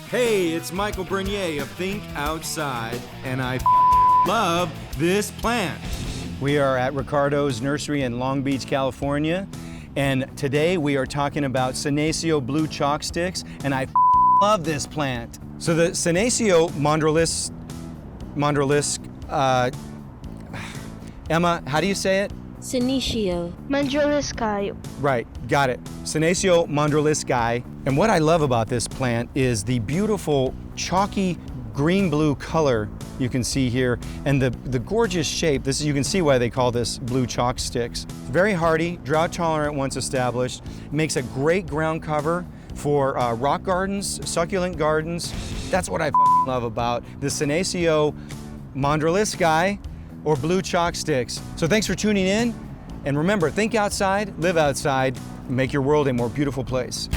Hey, it's Michael Bernier of Think Outside, and I love this plant. We are at Ricardo's Nursery in Long Beach, California, and today we are talking about Senecio Blue Chalk Sticks, and I love this plant. So the Senecio Emma, how do you say it? Senecio. Mandriliskayo. Right, got it. Senecio Mandriliskayi. And what I love about this plant is the beautiful chalky green-blue color you can see here, and the gorgeous shape. You can see why they call this blue chalk sticks. Very hardy, drought tolerant once established, makes a great ground cover for rock gardens, succulent gardens. That's what I love about the Senecio Mandriliskayi or blue chalk sticks. So thanks for tuning in, and remember, think outside, live outside, make your world a more beautiful place.